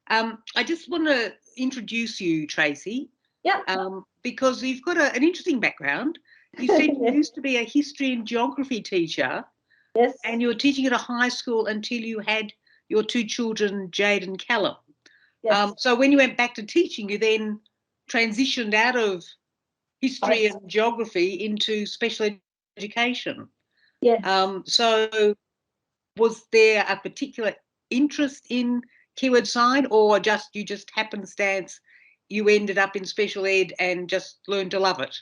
I just want to introduce you, Tracey. Yeah. Because you've got an interesting background. You said you used to be a history and geography teacher. Yes. And you were teaching at a high school until you had your two children, Jade and Callum. Yes. So when you went back to teaching, you then transitioned out of history and geography into special education. Yes. So was there a particular interest in keyword sign, or you just happenstance you ended up in special ed and just learned to love it?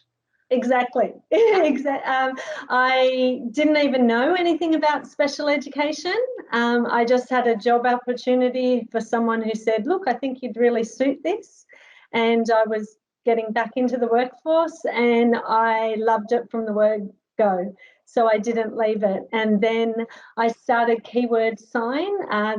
Exactly. I didn't even know anything about special education. I just had a job opportunity for someone who said, look, I think you'd really suit this. And I was getting back into the workforce and I loved it from the word go. So I didn't leave it. And then I started Keyword Sign.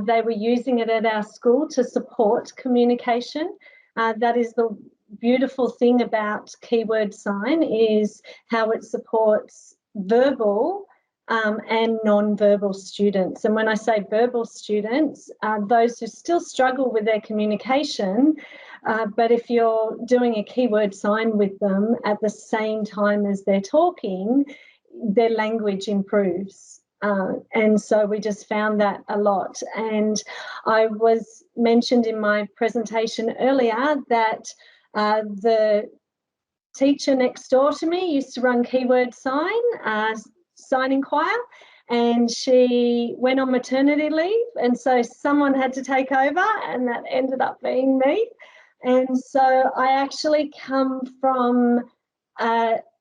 They were using it at our school to support communication. That is the beautiful thing about Keyword Sign, is how it supports verbal and non-verbal students. And when I say verbal students, those who still struggle with their communication, but if you're doing a keyword sign with them at the same time as they're talking, their language improves. And so we just found that a lot. And I was mentioned in my presentation earlier that the teacher next door to me used to run Keyword Sign, Signing Choir, and she went on maternity leave, and so someone had to take over, and that ended up being me. And so I actually come from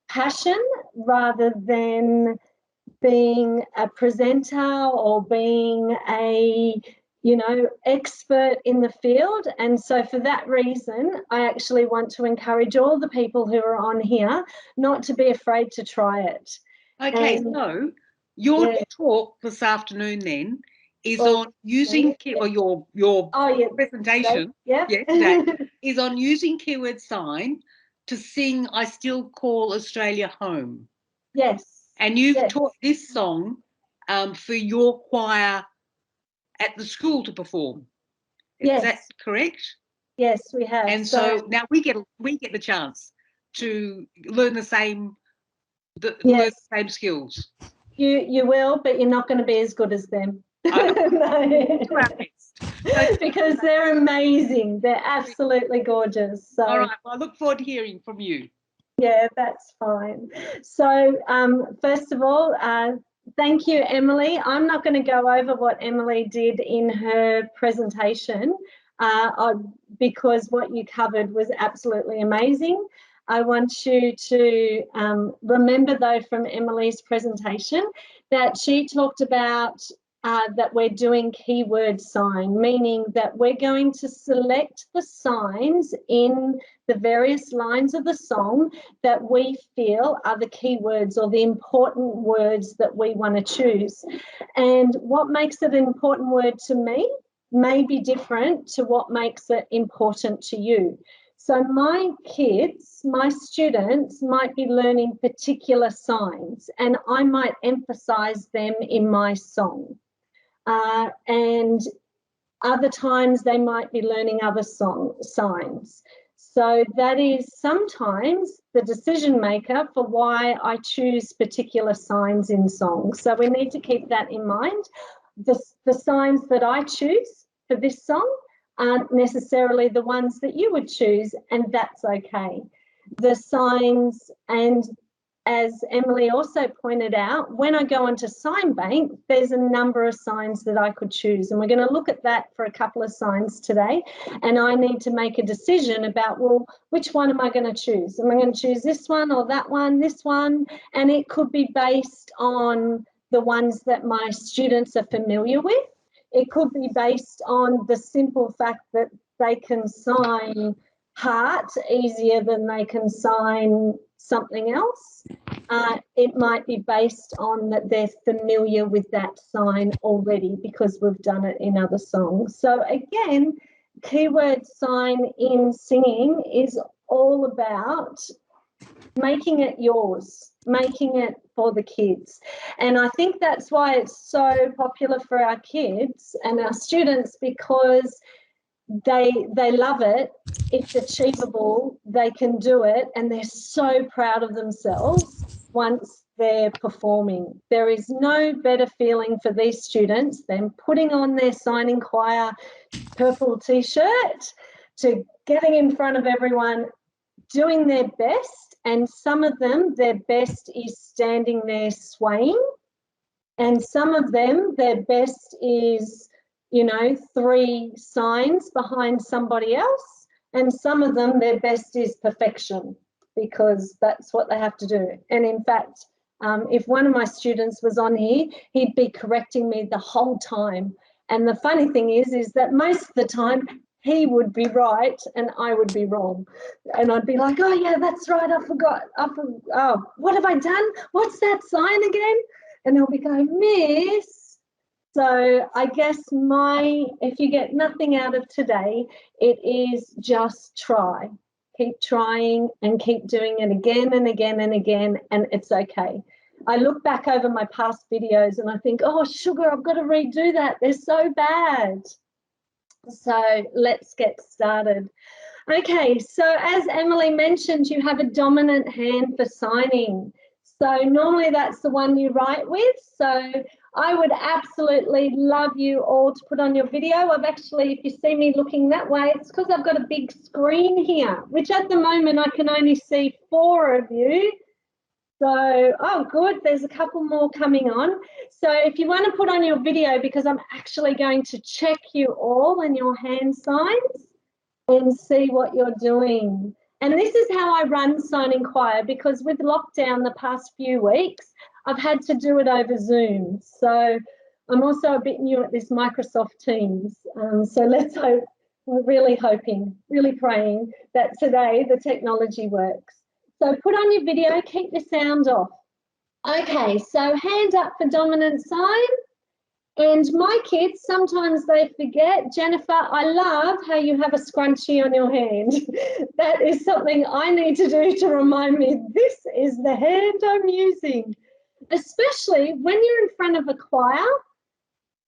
passion rather than being a presenter or being a expert in the field. And so for that reason, I actually want to encourage all the people who are on here not to be afraid to try it. Okay, so your talk this afternoon then is on using your presentation today is on using keyword sign to sing I Still Call Australia Home. Yes. And you've taught this song for your choir at the school to perform. Is that correct? Yes, we have. And so now we get the chance to learn the same skills. You will, but you're not going to be as good as them. Because they're amazing. They're absolutely gorgeous. So. All right. Well, I look forward to hearing from you. Yeah, that's fine. So first of all, thank you, Emily. I'm not going to go over what Emily did in her presentation because what you covered was absolutely amazing. I want you to remember, though, from Emily's presentation that she talked about that we're doing keyword sign, meaning that we're going to select the signs in the various lines of the song that we feel are the keywords or the important words that we want to choose. And what makes it an important word to me may be different to what makes it important to you. So my kids, my students might be learning particular signs and I might emphasize them in my song. And other times they might be learning other signs. So that is sometimes the decision maker for why I choose particular signs in songs. So we need to keep that in mind. The signs that I choose for this song aren't necessarily the ones that you would choose, and that's okay. The signs, and as Emily also pointed out, when I go onto Sign Bank, there's a number of signs that I could choose. And we're going to look at that for a couple of signs today. And I need to make a decision about, well, which one am I going to choose? Am I going to choose this one or that one, this one? And it could be based on the ones that my students are familiar with. It could be based on the simple fact that they can sign heart easier than they can sign something else. It might be based on that they're familiar with that sign already because we've done it in other songs. So again, keyword sign in singing is all about making it yours, making it for the kids. And I think that's why it's so popular for our kids and our students, because they love it. It's achievable. They can do it, and they're so proud of themselves once they're performing. There is no better feeling for these students than putting on their signing choir purple t-shirt, to getting in front of everyone, doing their best. And some of them, their best is standing there swaying, and some of them, their best is, you know, 3 signs behind somebody else, and some of them, their best is perfection, because that's what they have to do. And in fact, if one of my students was on here, he'd be correcting me the whole time. And the funny thing is that most of the time he would be right and I would be wrong. And I'd be like, oh yeah, that's right, I forgot. Oh, what have I done? What's that sign again? And they'll be going, Miss. So I guess if you get nothing out of today, it is just try. Keep trying and keep doing it again and again and again, and it's okay. I look back over my past videos and I think, oh, sugar, I've got to redo that. They're so bad. So let's get started. Okay, so as Emily mentioned, you have a dominant hand for signing. So normally that's the one you write with. So I would absolutely love you all to put on your video. I've actually, if you see me looking that way, it's because I've got a big screen here, which at the moment I can only see 4 of you. So, oh, good, there's a couple more coming on. So if you want to put on your video, because I'm actually going to check you all and your hand signs and see what you're doing. And this is how I run Signing Choir, because with lockdown the past few weeks, I've had to do it over Zoom. So I'm also a bit new at this Microsoft Teams. So let's hope, we're really hoping, really praying that today the technology works. So put on your video, keep your sound off. Okay, so hand up for dominant sign. And my kids, sometimes they forget. Jennifer, I love how you have a scrunchie on your hand. That is something I need to do to remind me this is the hand I'm using. Especially when you're in front of a choir,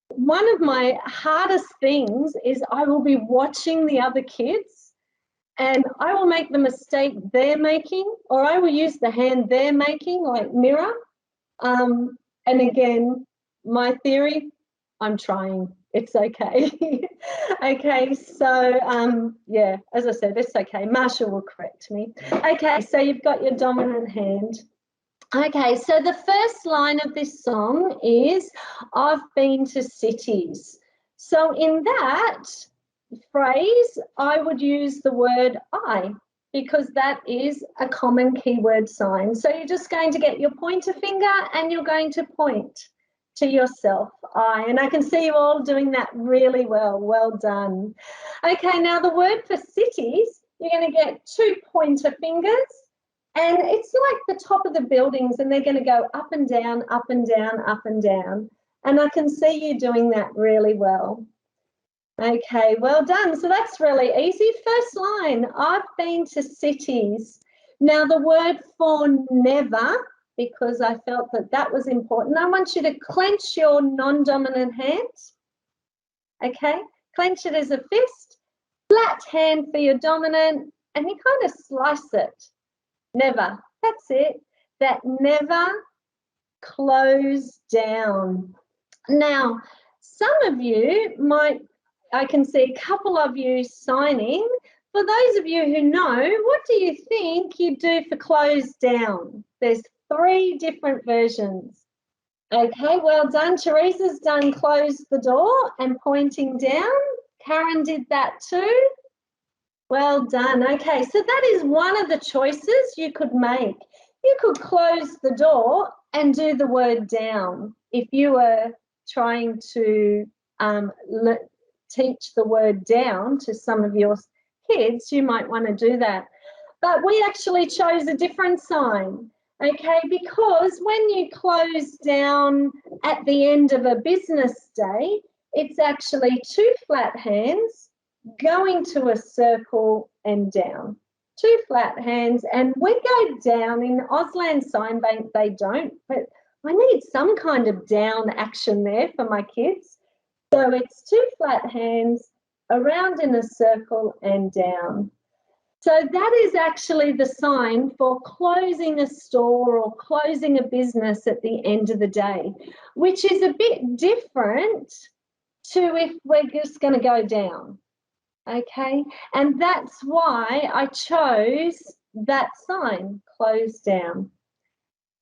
one of my hardest things is I will be watching the other kids and I will make the mistake they're making, or I will use the hand they're making, like mirror. And again, my theory, I'm trying. It's okay. Okay, so yeah, as I said, it's okay. Marsha will correct me. Okay, so you've got your dominant hand. Okay, so the first line of this song is, I've been to cities. So in that phrase, I would use the word I, because that is a common keyword sign. So you're just going to get your pointer finger and you're going to point to yourself, I. And I can see you all doing that really well. Well done. Okay, now the word for cities, you're going to get 2 pointer fingers. And it's like the top of the buildings, and they're going to go up and down, up and down, up and down. And I can see you doing that really well. Okay, well done. So that's really easy. First line, I've been to cities. Now the word for never, because I felt that that was important, I want you to clench your non-dominant hand. Okay, clench it as a fist, flat hand for your dominant, and you kind of slice it. Never. That's it. That never close down. Now, some of you might, I can see a couple of you signing. For those of you who know, what do you think you do for close down? There's 3 different versions. Okay, well done. Teresa's done close the door and pointing down. Karen did that too. Well done. Okay, so that is one of the choices you could make. You could close the door and do the word down. If you were trying to teach the word down to some of your kids, you might want to do that. But we actually chose a different sign, okay, because when you close down at the end of a business day, it's actually 2 flat hands going to a circle and down. 2 flat hands, and we go down. In Auslan Sign Bank they don't, but I need some kind of down action there for my kids. So it's 2 flat hands around in a circle and down. So that is actually the sign for closing a store or closing a business at the end of the day, which is a bit different to if we're just going to go down, okay? And that's why I chose that sign, close down.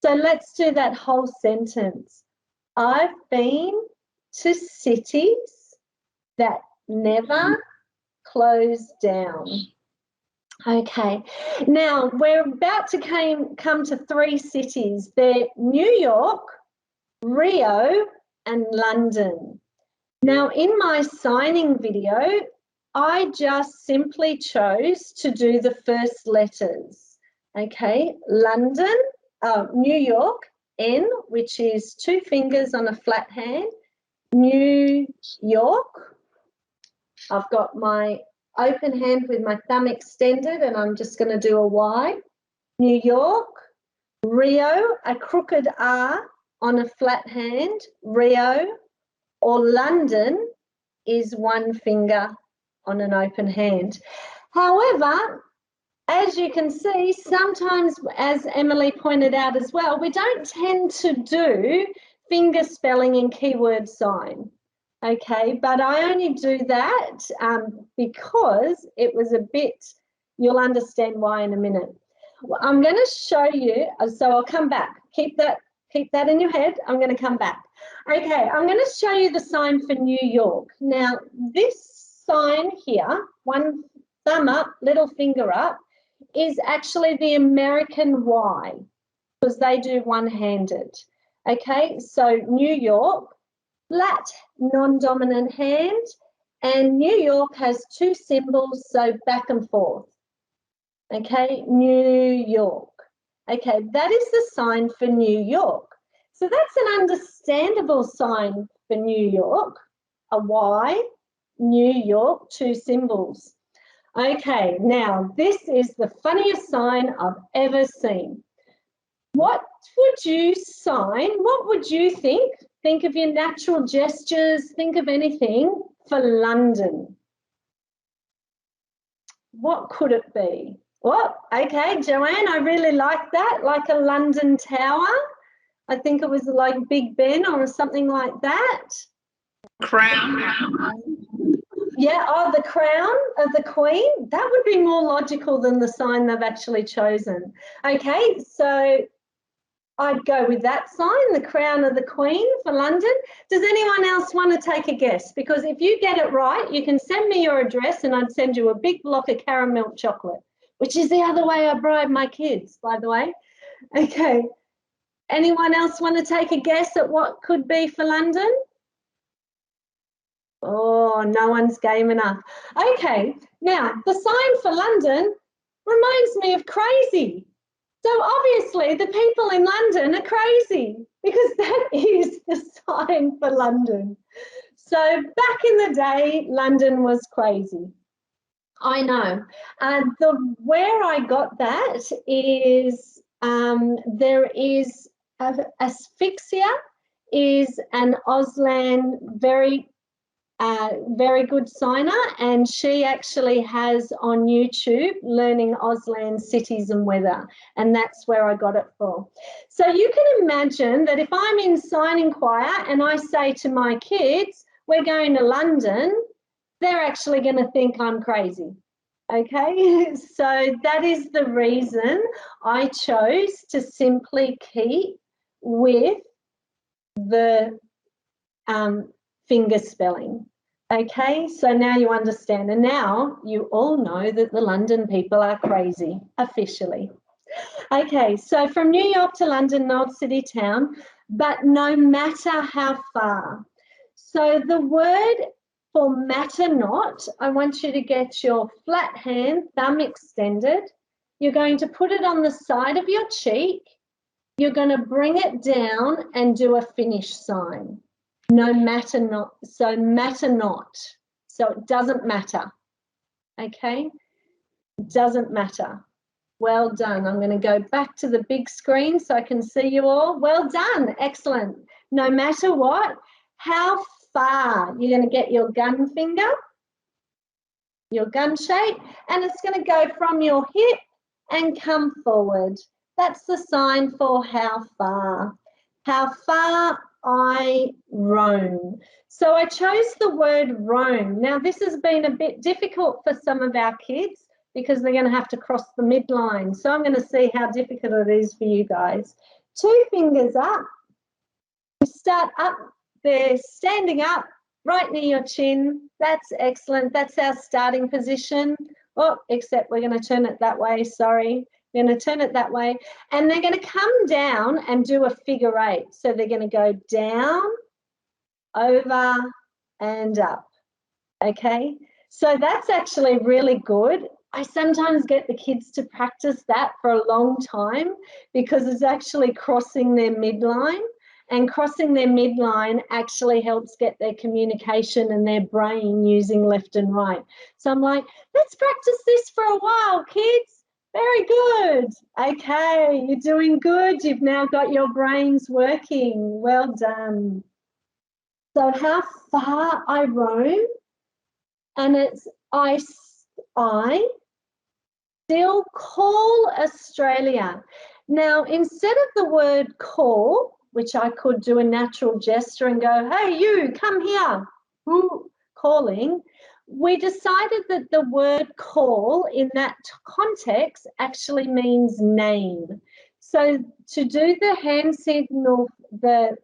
So let's do that whole sentence. I've been to cities that never close down. Okay, now we're about to come to 3 cities. They're New York, Rio, and London. Now, in my signing video, I just simply chose to do the first letters. Okay, London, New York, N, which is 2 fingers on a flat hand. New York. I've got my open hand with my thumb extended, and I'm just going to do a Y. New York. Rio, a crooked R on a flat hand, Rio. Or London is 1 finger on an open hand. However, as you can see, sometimes, as Emily pointed out as well, we don't tend to do finger spelling in keyword sign. Okay, but I only do that because it was a bit, you'll understand why in a minute. Well, I'm going to show you, so I'll come back. Keep that in your head. I'm going to come back. Okay, I'm going to show you the sign for New York. Now, this sign here, 1 thumb up, little finger up, is actually the American Y, because they do one-handed. Okay, so New York, flat, non-dominant hand, and New York has 2 symbols, so back and forth. Okay, New York. Okay, that is the sign for New York. So that's an understandable sign for New York, a Y, New York, 2 symbols. Okay, now this is the funniest sign I've ever seen. What would you sign? What would you think? Think of your natural gestures, think of anything for London. What could it be? Well, okay, Joanne, I really like that, like a London Tower. I think it was like Big Ben or something like that. Crown. Yeah, oh, the crown of the Queen. That would be more logical than the sign they've actually chosen. Okay, so I'd go with that sign, the crown of the Queen for London. Does anyone else want to take a guess? Because if you get it right, you can send me your address and I'd send you a big block of caramel chocolate, which is the other way I bribe my kids, by the way. Okay. Anyone else want to take a guess at what could be for London? Oh, no one's game enough. Okay, now the sign for London reminds me of crazy. So obviously the people in London are crazy because that is the sign for London. So back in the day, London was crazy. I know. Where I got that is there is asphyxia is an Auslan very good signer, and she actually has on YouTube learning Auslan cities and weather, and that's where I got it from. So you can imagine that if I'm in signing choir and I say to my kids, we're going to London, they're actually going to think I'm crazy. Okay, so that is the reason I chose to simply keep with the finger spelling. Okay, so now you understand, and now you all know that the London people are crazy, officially. Okay, so from New York to London, old city town, but no matter how far. So the word for matter not, I want you to get your flat hand, thumb extended. You're going to put it on the side of your cheek. You're going to bring it down and do a finish sign. No matter not, so matter not. So it doesn't matter, okay? It doesn't matter. Well done. I'm going to go back to the big screen so I can see you all. Well done. Excellent. No matter what, how far, you're going to get your gun finger your gun shape, and it's going to go from your hip and come forward. That's the sign for how far I roam. So I chose the word roam. Now, this has been a bit difficult for some of our kids because they're going to have to cross the midline. So I'm going to see how difficult it is for you guys. 2 fingers up. You start up there, standing up right near your chin. That's excellent. That's our starting position. Oh, except we're going to turn it that way. Sorry. We're going to turn it that way. And they're going to come down and do a figure 8. So they're going to go down, over, and up. Okay? So that's actually really good. I sometimes get the kids to practice that for a long time because it's actually crossing their midline. And crossing their midline actually helps get their communication and their brain using left and right. So I'm like, let's practice this for a while, kids. Very good. Okay, you're doing good. You've now got your brains working. Well done. So how far I roam, and it's I still call Australia. Now, instead of the word call, which I could do a natural gesture and go, hey, you, come here, ooh, calling, we decided that the word call in that context actually means name. So to do the hand signal, the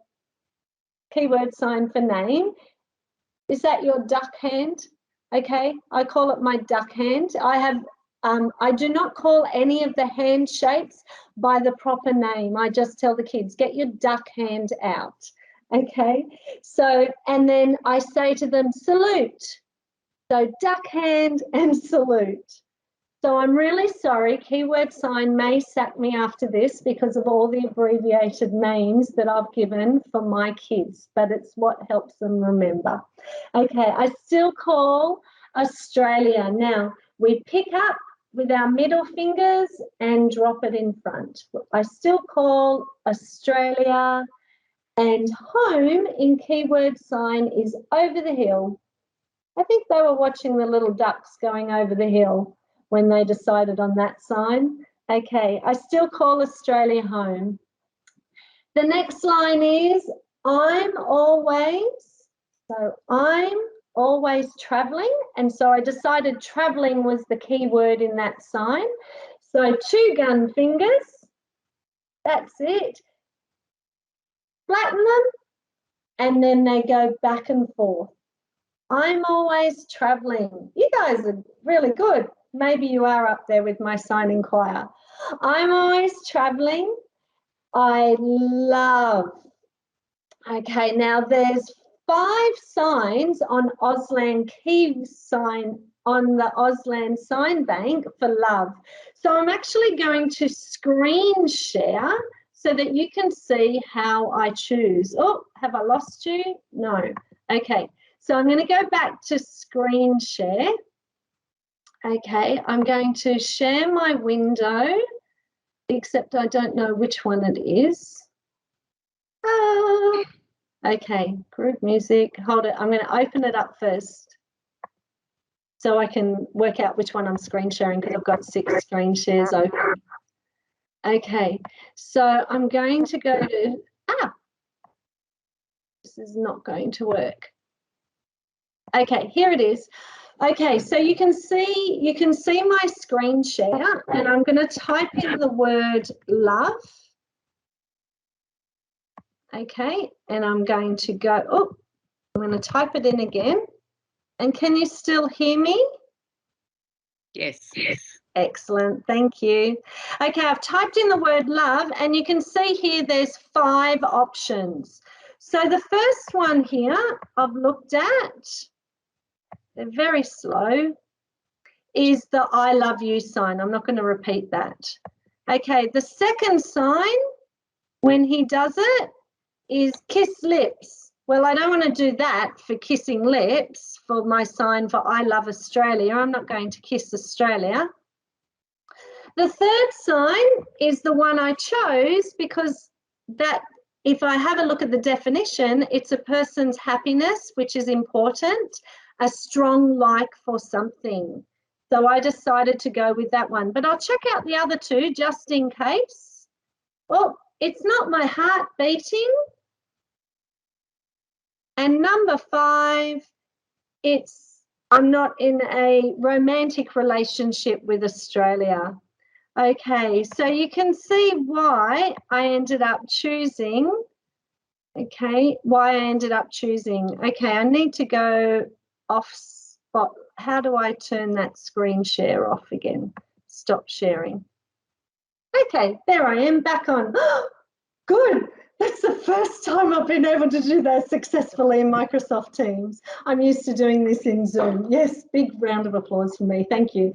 keyword sign for name, is that your duck hand? Okay, I call it my duck hand. I do not call any of the hand shapes by the proper name. I just tell the kids, get your duck hand out. Okay, so, and then I say to them, salute. So duck hand and salute. So I'm really sorry, keyword sign may sack me after this because of all the abbreviated names that I've given for my kids, but it's what helps them remember. Okay, I still call Australia. Now, we pick up with our middle fingers and drop it in front. I still call Australia, and home in keyword sign is over the hill. I think they were watching the little ducks going over the hill when they decided on that sign. Okay, I still call Australia home. The next line is I'm always traveling, and so I decided traveling was the key word in that sign. So 2 gun fingers, that's it. Flatten them, and then they go back and forth. I'm always traveling. You guys are really good. Maybe you are up there with my signing choir. I'm always traveling. I love. Okay, now there's 5 signs on Auslan key sign on the Auslan sign bank for love. So I'm actually going to screen share so that you can see how I choose. Oh, have I lost you? No. Okay. So I'm going to go back to screen share. Okay, I'm going to share my window, except I don't know which one it is. Okay, group music. Hold it. I'm going to open it up first so I can work out which one I'm screen sharing because I've got 6 screen shares open. Okay, so I'm going to go to, this is not going to work. Okay, here it is. Okay, so you can see my screen share, and I'm going to type in the word love. Okay, and I'm going to go, oh, I'm going to type it in again. And can you still hear me? Yes. Excellent, thank you. Okay, I've typed in the word love, and you can see here there's 5 options. So the first one here I've looked at, they're very slow, is the I love you sign. I'm not going to repeat that. Okay, the second sign, when he does it, is kiss lips. Well, I don't want to do that for kissing lips for my sign for I love Australia. I'm not going to kiss Australia. The third sign is the one I chose because that, if I have a look at the definition, it's a person's happiness, which is important, a strong like for something. So I decided to go with that one. But I'll check out the other two just in case. Oh, it's not my heart beating. And number 5, it's I'm not in a romantic relationship with Australia. Okay, so you can see why I ended up choosing. Okay, why I ended up choosing. Okay, I need to go off spot. How do I turn that screen share off again? Stop sharing. Okay, there I am back on. Good. That's the first time I've been able to do that successfully in Microsoft Teams. I'm used to doing this in Zoom. Yes, big round of applause for me. Thank you.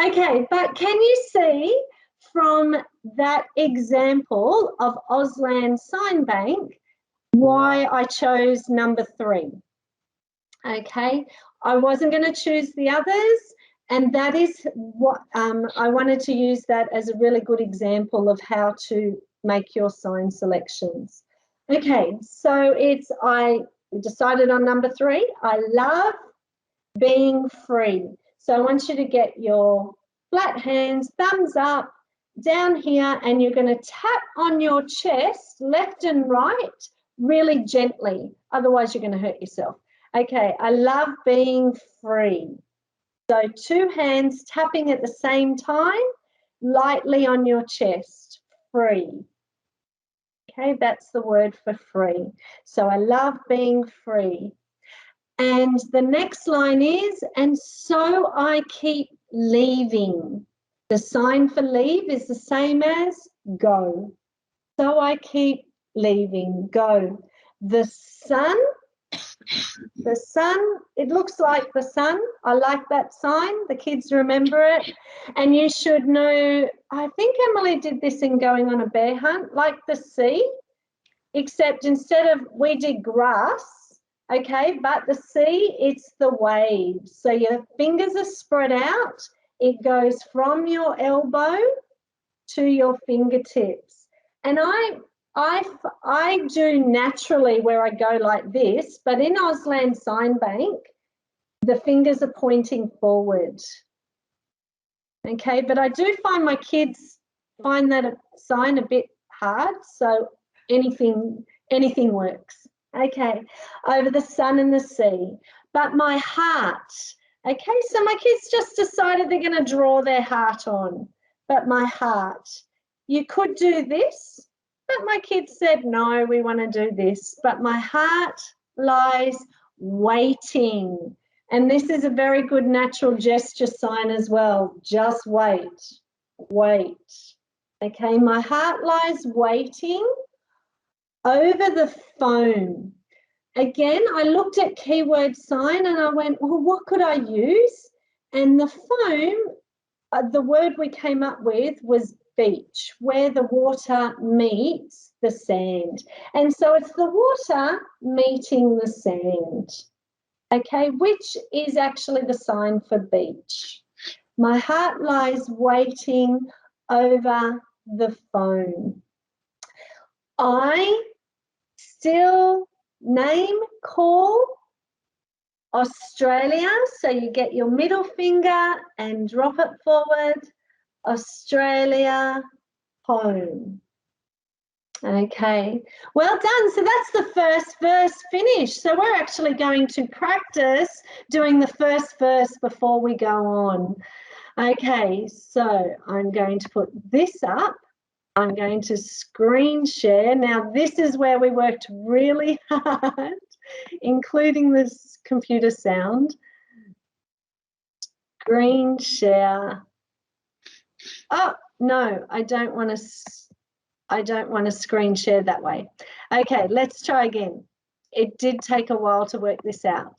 Okay, but can you see from that example of Auslan Sign Bank why I chose number 3? Okay, I wasn't going to choose the others, and that is what I wanted to use that as a really good example of how to make your sign selections. Okay, so I decided on number 3. I love being free. So I want you to get your flat hands, thumbs up, down here, and you're going to tap on your chest, left and right, really gently. Otherwise, you're going to hurt yourself. Okay, I love being free. So 2 hands tapping at the same time, lightly on your chest, free. Okay, that's the word for free. So I love being free. And the next line is, and so I keep leaving. The sign for leave is the same as go. So I keep leaving, go. The sun, it looks like the sun. I like that sign. The kids remember it. And you should know, I think Emily did this in Going on a Bear Hunt, like the sea, except instead of, we did grass, okay, but the sea, it's the waves. So your fingers are spread out. It goes from your elbow to your fingertips. And I do naturally where I go like this, but in Auslan Sign Bank, the fingers are pointing forward. Okay, but I do find my kids find that sign a bit hard, so anything works. Okay, over the sun and the sea. But my heart, okay, so my kids just decided they're going to draw their heart on. But my heart, you could do this, but my kids said, no, we want to do this. But my heart lies waiting. And this is a very good natural gesture sign as well. Just wait, wait. Okay, my heart lies waiting over the phone. Again, I looked at keyword sign and I went, well, what could I use? And the phone, the word we came up with was beach, where the water meets the sand. And so it's the water meeting the sand, okay, which is actually the sign for beach. My heart lies waiting over the phone. I still name call Australia, so you get your middle finger and drop it forward. Australia, home. Okay, well done. So that's the first verse finished. So we're actually going to practice doing the first verse before we go on. Okay, so I'm going to put this up. I'm going to screen share. Now, this is where we worked really hard, including this computer sound. Screen share. Oh, no, I don't want to screen share that way. Okay, let's try again. It did take a while to work this out.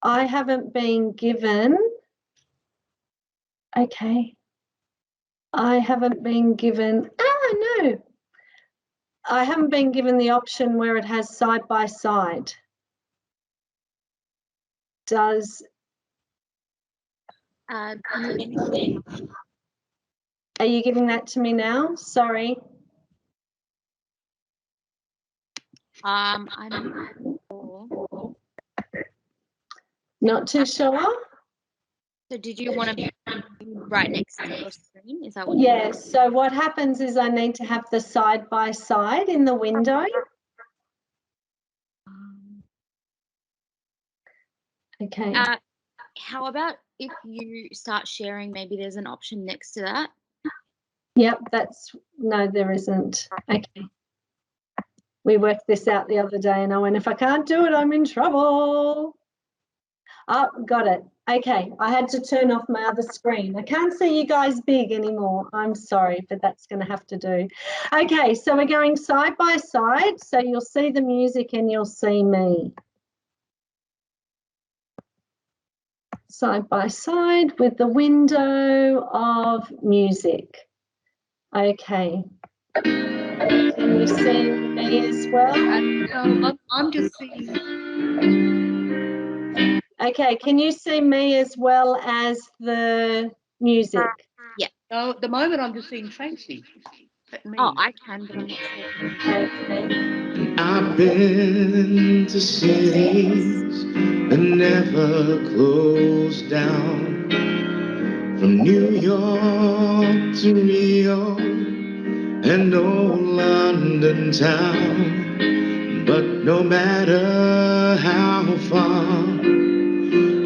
I haven't been given, okay. I haven't been given, no. I haven't been given the option where it has side by side. Does are you giving that to me now? Sorry. I'm not too sure. So did you want to be right next to your screen? Is that what? Yes. So what happens is I need to have the side by side in the window. Okay. How about if you start sharing, maybe there's an option next to that? Yep, no, there isn't. Okay. We worked this out the other day and I went, if I can't do it, I'm in trouble. Oh, got it. Okay, I had to turn off my other screen. I can't see you guys big anymore. I'm sorry, but that's going to have to do. Okay, so we're going side by side. So you'll see the music and you'll see me. Side by side with the window of music. Okay. Can you see me as well? I'm just seeing. Okay, can you see me as well as the music? Yeah. No, at the moment I'm just seeing Tracey. Oh, I can, but I'm not sure. Okay. I've been to cities that never closed down, from New York to Rio and old London town. But no matter how far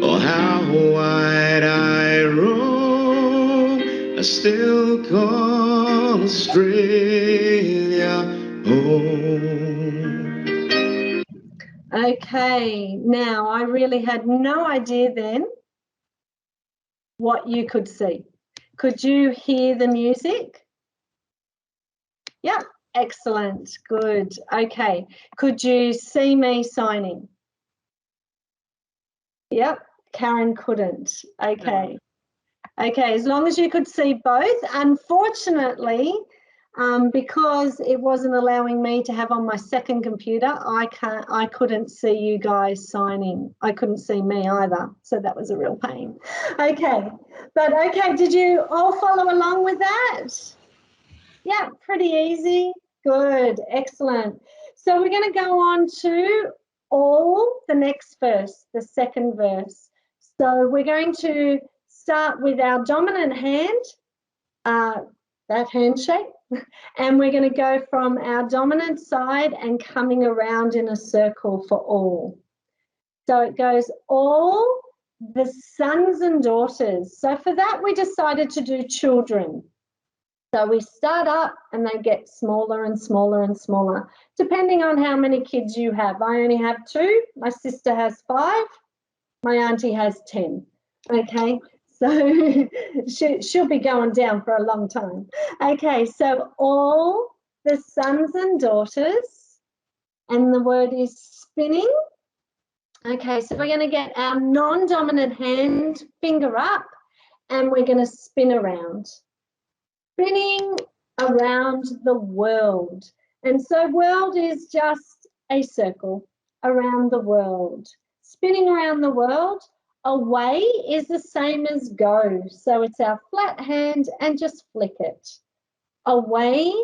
or how wide I roam, I still call Australia home. Okay, now I really had no idea then what you could see. Could you hear the music? Yep, excellent, good. Okay, could you see me signing? Yep, Karen couldn't. Okay. Okay, as long as you could see both. Unfortunately, because it wasn't allowing me to have on my second computer, I couldn't see you guys signing. I couldn't see me either, so that was a real pain. Okay, but okay, did you all follow along with that? Yeah, pretty easy. Good, excellent. So we're going to go on to all the next verse, the second verse. So we're going to start with our dominant hand, that handshake, and we're going to go from our dominant side and coming around in a circle for all. So it goes all the sons and daughters. So for that, we decided to do children. So we start up and they get smaller and smaller and smaller, depending on how many kids you have. I only have 2. My sister has 5. My auntie has 10. Okay, so she'll be going down for a long time. Okay, so all the sons and daughters, and the word is spinning. Okay, so we're going to get our non-dominant hand finger up and we're going to spin around. Spinning around the world. And so world is just a circle around the world. Spinning around the world, away is the same as go. So it's our flat hand and just flick it. Away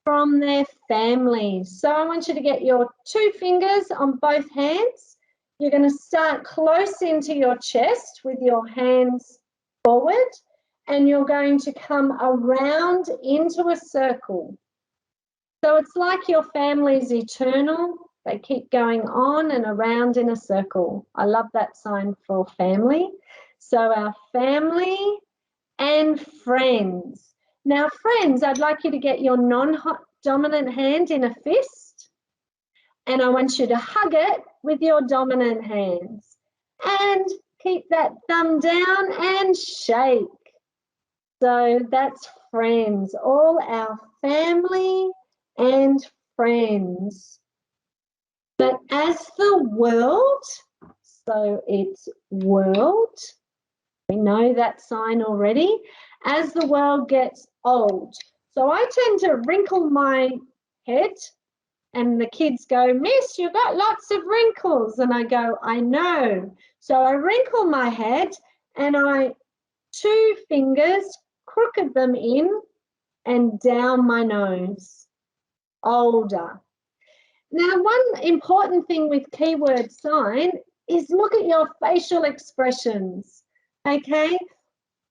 from their families. So I want you to get your 2 fingers on both hands. You're going to start close into your chest with your hands forward, and you're going to come around into a circle. So it's like your family is eternal. They keep going on and around in a circle. I love that sign for family. So our family and friends. Now, friends, I'd like you to get your non-dominant hand in a fist, and I want you to hug it with your dominant hands. And keep that thumb down and shake. So that's friends, all our family and friends. But as the world, so it's world, we know that sign already, as the world gets old. So I tend to wrinkle my head and the kids go, Miss, you've got lots of wrinkles. And I go, I know. So I wrinkle my head and I 2 fingers, crooked them in and down my nose. Older. Now, one important thing with keyword sign is look at your facial expressions. Okay,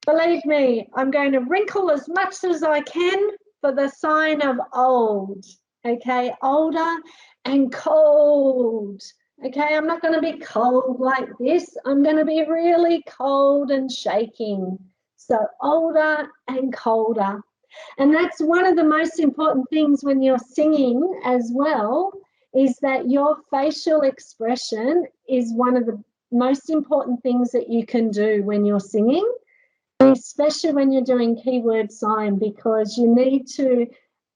believe me, I'm going to wrinkle as much as I can for the sign of old. Okay, older and cold. Okay, I'm not going to be cold like this. I'm going to be really cold and shaking. So older and colder. And that's one of the most important things when you're singing as well, is that your facial expression is one of the most important things that you can do when you're singing, especially when you're doing keyword sign, because you need to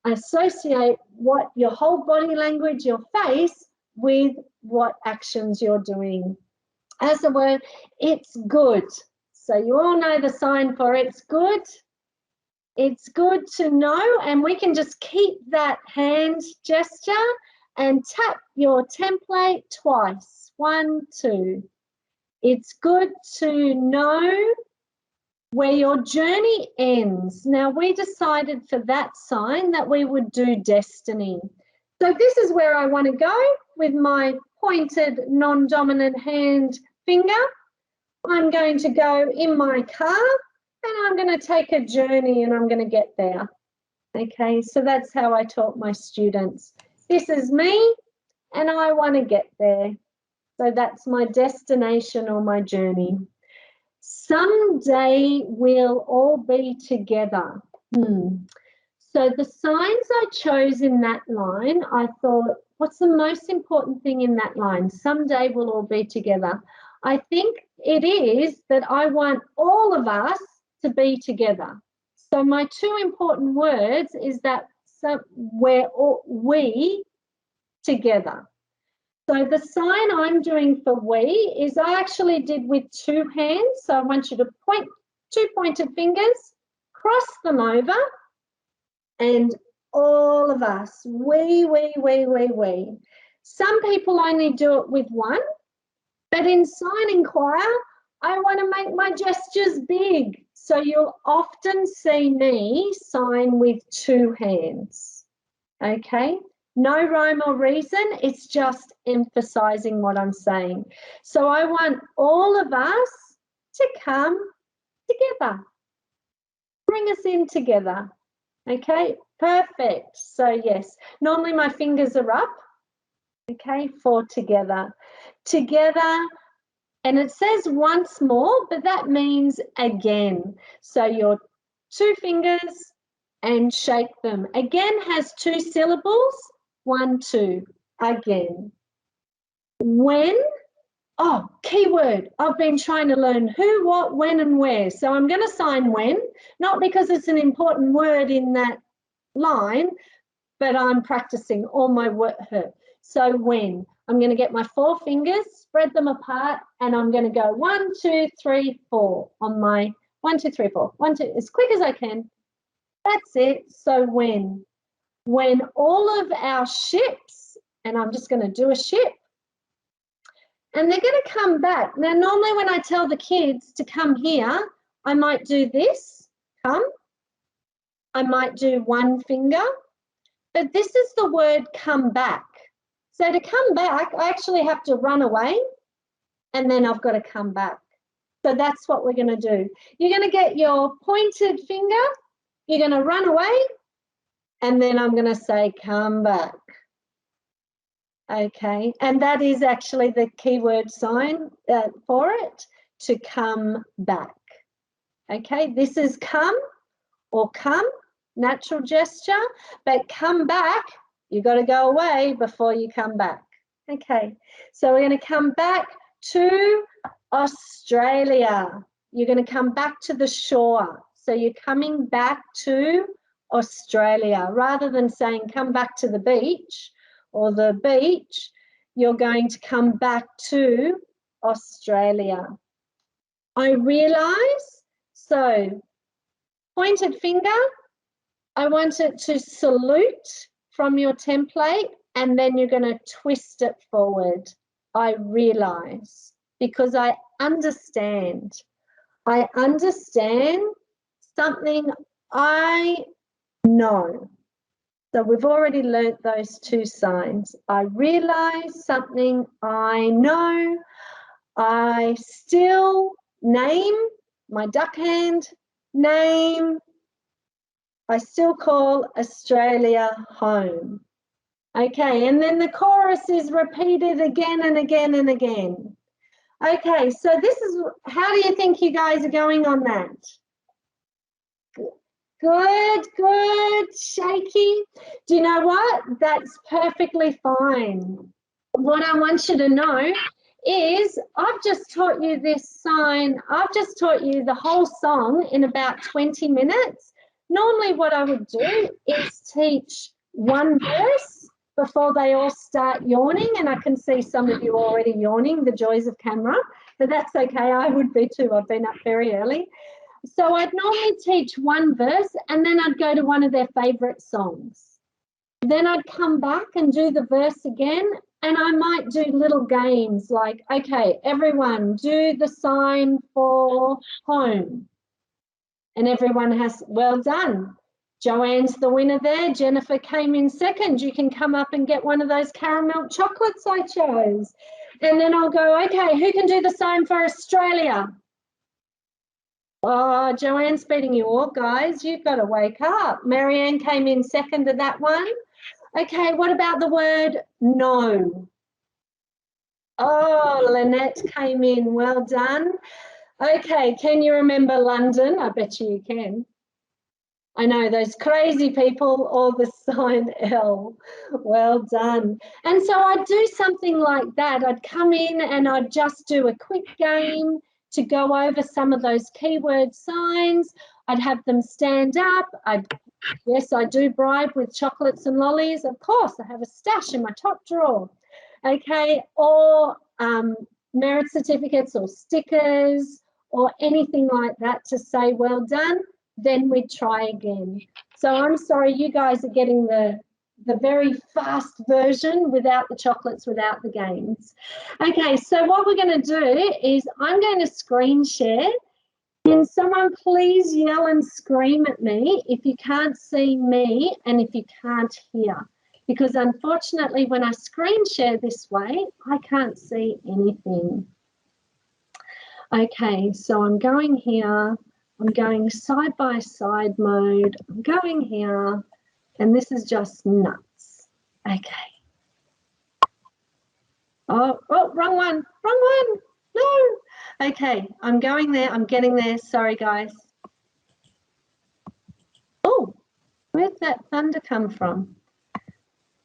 associate what your whole body language, your face, with what actions you're doing. As a word, it's good. So you all know the sign for it's good. It's good to know, and we can just keep that hand gesture and tap your template twice. 1, 2. It's good to know where your journey ends. Now, we decided for that sign that we would do destiny. So this is where I want to go with my pointed non-dominant hand finger. I'm going to go in my car and I'm going to take a journey and I'm going to get there. Okay, so that's how I taught my students. This is me and I want to get there. So that's my destination or my journey. Someday we'll all be together. So the signs I chose in that line, I thought, what's the most important thing in that line? Someday we'll all be together. I think it is that I want all of us to be together. So my two important words is that we're all, we together. So the sign I'm doing for we is I actually did with two hands. So I want you to point two pointed fingers, cross them over, and all of us, we. Some people only do it with one, but in Sign Inquire, I want to make my gestures big. So you'll often see me sign with two hands, okay? No rhyme or reason, it's just emphasizing what I'm saying. So I want all of us to come together. Bring us in together. Okay, perfect. So yes, normally my fingers are up, okay, for together. Together, and it says once more, but that means again. So your two fingers and shake them. Again has two syllables, 1, 2, again. When, oh, keyword, I've been trying to learn who, what, when and where. So I'm going to sign when, not because it's an important word in that line, but I'm practicing all my work. So when, I'm going to get my 4 fingers, spread them apart, and I'm going to go 1, 2, 3, 4 on my 1, 2, 3, 4. 1, 2, as quick as I can. That's it. So when all of our ships, and I'm just going to do a ship, and they're going to come back. Now, normally when I tell the kids to come here, I might do this, come. I might do one finger, but this is the word come back. So to come back, I actually have to run away, and then I've got to come back. So that's what we're going to do. You're going to get your pointed finger, you're going to run away, and then I'm going to say come back. Okay, and that is actually the keyword sign for it, to come back. Okay, this is come or come, natural gesture, but come back, you've got to go away before you come back. Okay, so we're going to come back to Australia. You're going to come back to the shore. So you're coming back to Australia. Rather than saying come back to the beach or the beach, you're going to come back to Australia. I realise, so pointed finger, I want it to salute from your template, and then you're going to twist it forward. I realise, because I understand. I understand something I know. So we've already learnt those two signs. I realise something I know. I still name my duck hand name. I still call Australia home. Okay, and then the chorus is repeated again and again and again. Okay, so this is, how do you think you guys are going on that? Good, good, shaky. Do you know what? That's perfectly fine. What I want you to know is I've just taught you this sign. I've just taught you the whole song in about 20 minutes. Normally what I would do is teach one verse before they all start yawning, and I can see some of you already yawning, the joys of camera, but that's okay. I would be too. I've been up very early. So I'd normally teach one verse and then I'd go to one of their favourite songs. Then I'd come back and do the verse again, and I might do little games like, okay, everyone do the sign for home. And everyone has, well done. Joanne's the winner there. Jennifer came in second. You can come up and get one of those caramel chocolates I chose. And then I'll go, okay, who can do the sign for Australia? Oh, Joanne's beating you all, guys. You've got to wake up. Marianne came in second to that one. Okay, what about the word no? Oh, Lynette came in. Well done. Okay, can you remember London? I bet you can. I know, those crazy people, or the sign L. Well done. And so I'd do something like that. I'd come in and I'd just do a quick game to go over some of those keyword signs. I'd have them stand up. Yes, I do bribe with chocolates and lollies. Of course, I have a stash in my top drawer. Okay, or merit certificates or stickers or anything like that to say well done. Then we'd try again. So I'm sorry, you guys are getting the very fast version without the chocolates, without the games. Okay, so what we're going to do is I'm going to screen share. Can someone please yell and scream at me if you can't see me and if you can't hear? Because unfortunately, when I screen share this way, I can't see anything. Okay, so I'm going here. I'm going side by side mode. I'm going here, and this is just nuts. Okay. Oh, wrong one. No. Okay, I'm going there. I'm getting there. Sorry, guys. Oh, where'd that thunder come from?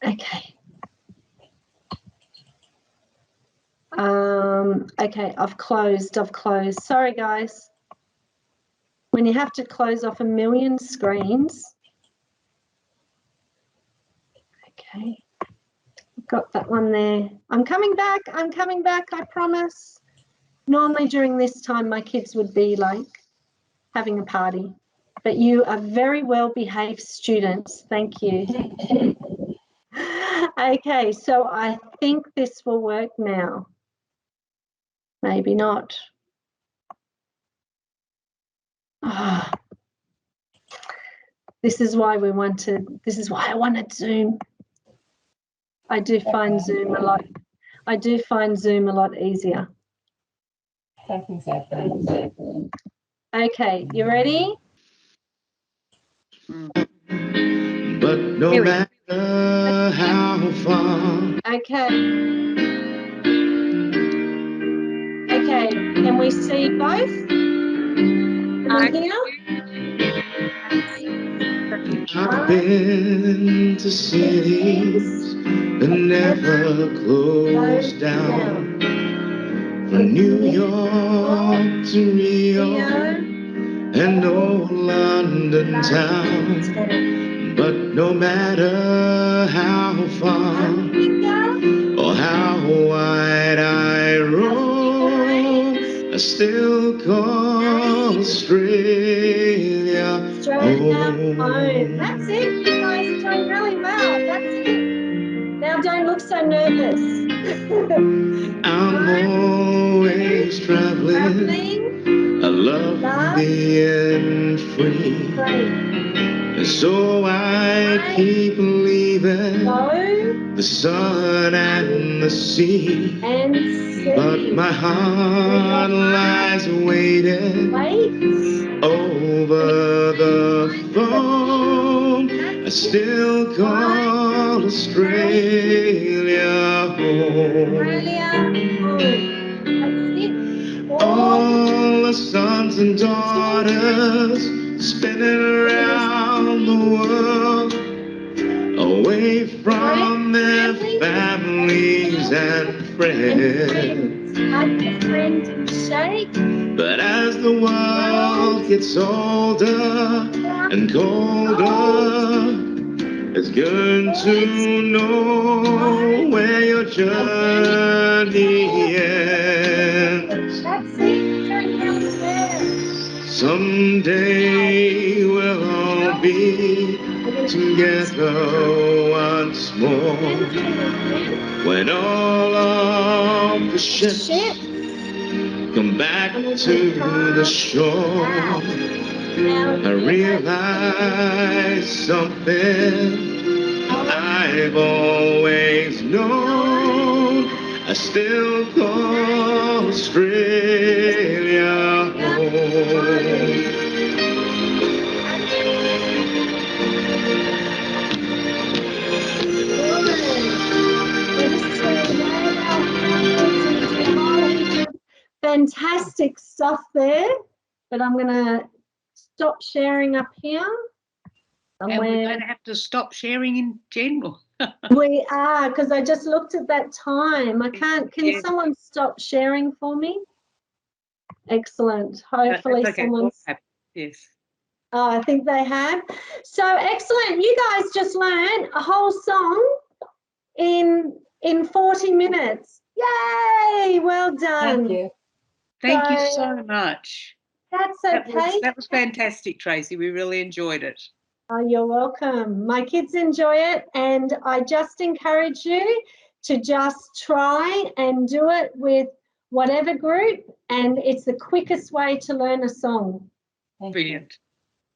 Okay. Okay, I've closed. Sorry, guys. When you have to close off a million screens. Okay, got that one there. I'm coming back, I promise. Normally during this time, my kids would be like having a party, but you are very well behaved students. Thank you. Okay, so I think this will work now. Maybe not. Oh. This is why I wanted Zoom. I do find Zoom a lot easier. Okay, you ready? But no matter how far. Okay. Okay, can we see both? Can we hear? I've been to cities that never close down, from New York to Rio and old London town. But no matter how far or how wide I roam, I still call Australia home. That's it. You guys are doing really well. That's it. Now don't look so nervous. I'm always traveling. I love being free. So I keep leaving the sun and the sea, but my heart lies waiting over the phone. I still call Australia home. All the sons and daughters spinning around the world, away from their families and friends. But as the world gets older and colder, it's good to know where your journey ends. Someday we'll all be together once more, when all of the ships come back to the shore. I realize something I've always known. I still call Australia home. Fantastic stuff there, but I'm going to stop sharing up here. And we're going to have to stop sharing in general. We are, because I just looked at that time. I can't. Can someone stop sharing for me? Excellent. Hopefully someone's. Yes. Oh, I think they have. So excellent. You guys just learned a whole song in 40 minutes. Yay! Well done. Thank you. Thank you so much. That's okay. That was fantastic, Tracey. We really enjoyed it. Oh, you're welcome. My kids enjoy it, and I just encourage you to just try and do it with whatever group, and it's the quickest way to learn a song. Brilliant.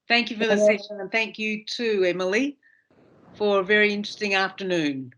Thank you for the session, and thank you too, Emily, for a very interesting afternoon.